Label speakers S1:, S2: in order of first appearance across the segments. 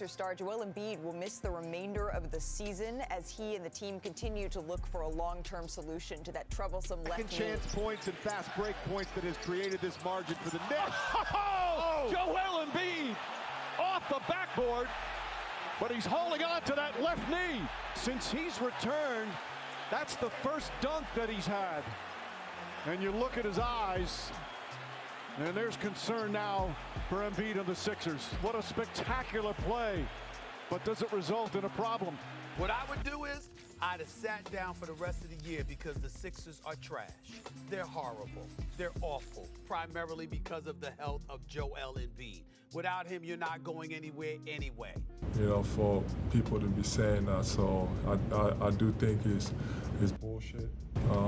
S1: Sixers star Joel Embiid will miss the remainder of the season as he and the team continue to look for a long-term solution to that troublesome left knee.
S2: Second chance points and fast break points that has created this margin for the Nets.
S3: Oh! Joel Embiid off the backboard, but he's holding on to that left knee. Since he's returned, that's the first dunk that he's had. And you look at his eyes, and there's concern now for Embiid and the Sixers. What a spectacular play, but does it result in a problem?
S4: What I would do is I'd have sat down for the rest of the year because the Sixers are trash. They're horrible. They're awful, primarily because of the health of Joel Embiid. Without him, you're not going anywhere anyway.
S5: You know, for people to be saying that, so I do think it's bullshit.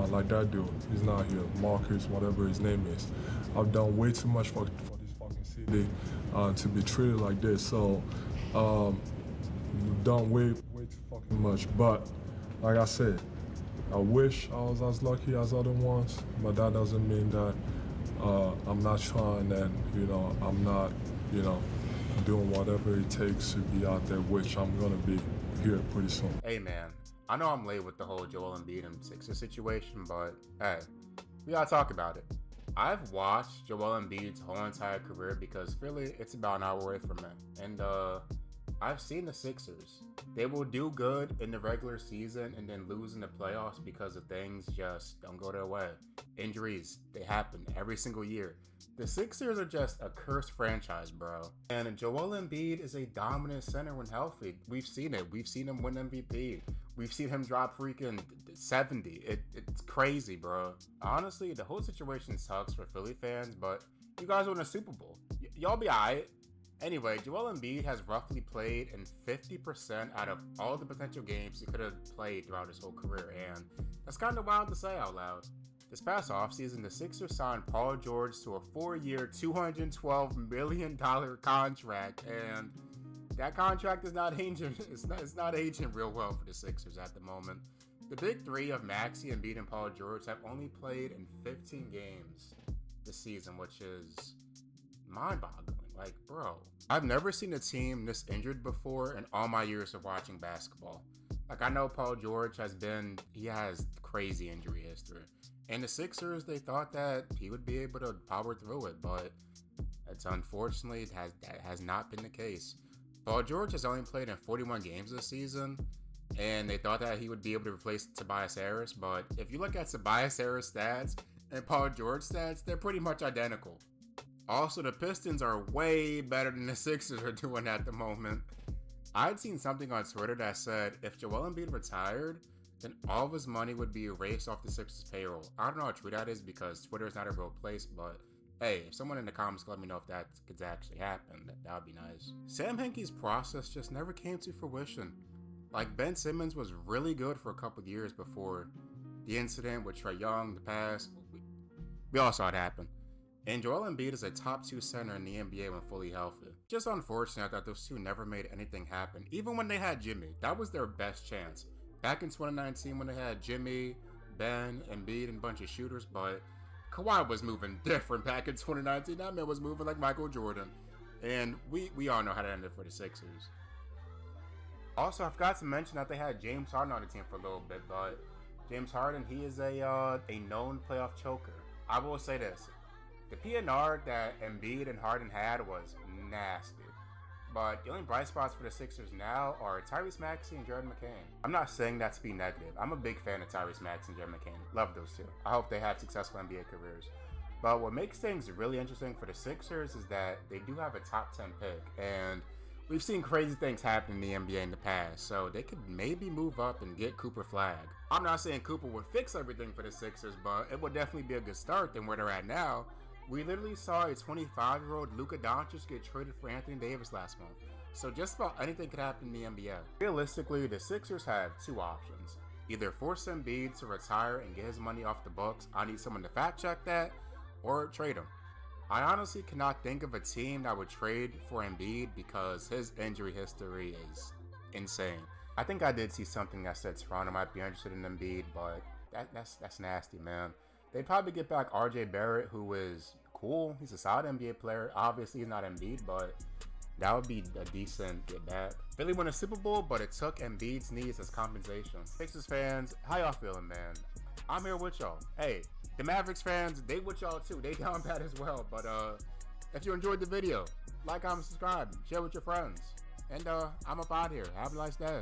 S5: Like that dude, he's not here. Marcus, whatever his name is. I've done way too much for this fucking city to be treated like this. So, we've done way too fucking much. But like I said, I wish I was as lucky as other ones, but that doesn't mean that I'm not trying and, you know, I'm not, you know, doing whatever it takes to be out there, which I'm gonna be here pretty soon.
S6: Hey man, I know I'm late with the whole Joel Embiid and Sixers situation, but hey, we gotta talk about it. I've watched Joel Embiid's whole entire career because Philly, it's about an hour away from him. And I've seen the Sixers. They will do good in the regular season and then lose in the playoffs because of things just don't go their way. Injuries, they happen every single year. The Sixers are just a cursed franchise, bro. And Joel Embiid is a dominant center when healthy. We've seen it. We've seen him win MVP. We've seen him drop freaking 70. It's crazy, bro. Honestly, the whole situation sucks for Philly fans, but you guys won a Super Bowl. Y'all be alright. Anyway, Joel Embiid has roughly played in 50% out of all the potential games he could have played throughout his whole career, and that's kind of wild to say out loud. This past offseason, the Sixers signed Paul George to a 4-year, $212 million contract, and that contract is not aging. It's not aging real well for the Sixers at the moment. The big three of Maxey, Embiid, and Paul George have only played in 15 games this season, which is mind-boggling. Like, bro, I've never seen a team this injured before in all my years of watching basketball. Like, I know Paul George has crazy injury history. And the Sixers, they thought that he would be able to power through it, but it's unfortunately, that has not been the case. Paul George has only played in 41 games this season, and they thought that he would be able to replace Tobias Harris, but if you look at Tobias Harris' stats and Paul George stats, they're pretty much identical. Also, the Pistons are way better than the Sixers are doing at the moment. I'd seen something on Twitter that said if Joel Embiid retired, then all of his money would be erased off the Sixers payroll. I don't know how true that is because Twitter is not a real place, but hey, if someone in the comments could let me know if that could actually happen, that would be nice. Sam Hinkie's process just never came to fruition. Like, Ben Simmons was really good for a couple of years before the incident with Trae Young, the past. We all saw it happen. And Joel Embiid is a top 2 center in the NBA when fully healthy. Just unfortunate that those two never made anything happen. Even when they had Jimmy, that was their best chance. Back in 2019 when they had Jimmy, Ben, Embiid, and a bunch of shooters, but Kawhi was moving different back in 2019. That man was moving like Michael Jordan. And we all know how that ended for the Sixers. Also, I forgot to mention that they had James Harden on the team for a little bit, but James Harden, he is a known playoff choker. I will say this. The PNR that Embiid and Harden had was nasty. But the only bright spots for the Sixers now are Tyrese Maxey and Jared McCain. I'm not saying that to be negative. I'm a big fan of Tyrese Maxey and Jared McCain. Love those two. I hope they have successful NBA careers. But what makes things really interesting for the Sixers is that they do have a top 10 pick. And we've seen crazy things happen in the NBA in the past. So they could maybe move up and get Cooper Flagg. I'm not saying Cooper would fix everything for the Sixers, but it would definitely be a good start than where they're at now. We literally saw a 25-year-old Luka Doncic get traded for Anthony Davis last month. So just about anything could happen in the NBA. Realistically, the Sixers have two options. Either force Embiid to retire and get his money off the books. I need someone to fact check that. Or trade him. I honestly cannot think of a team that would trade for Embiid because his injury history is insane. I think I did see something that said Toronto might be interested in Embiid, but that's nasty, man. They'd probably get back RJ Barrett, who is cool. He's a solid NBA player. Obviously, he's not Embiid, but That would be a decent get back. Philly won a Super Bowl, but it took Embiid's knees as compensation. Sixers fans, how y'all feeling, man? I'm here with y'all. Hey, the Mavericks fans, they with y'all too. They down bad as well. But if you enjoyed the video, like, comment, subscribe, share with your friends. And I'm up out here. Have a nice day.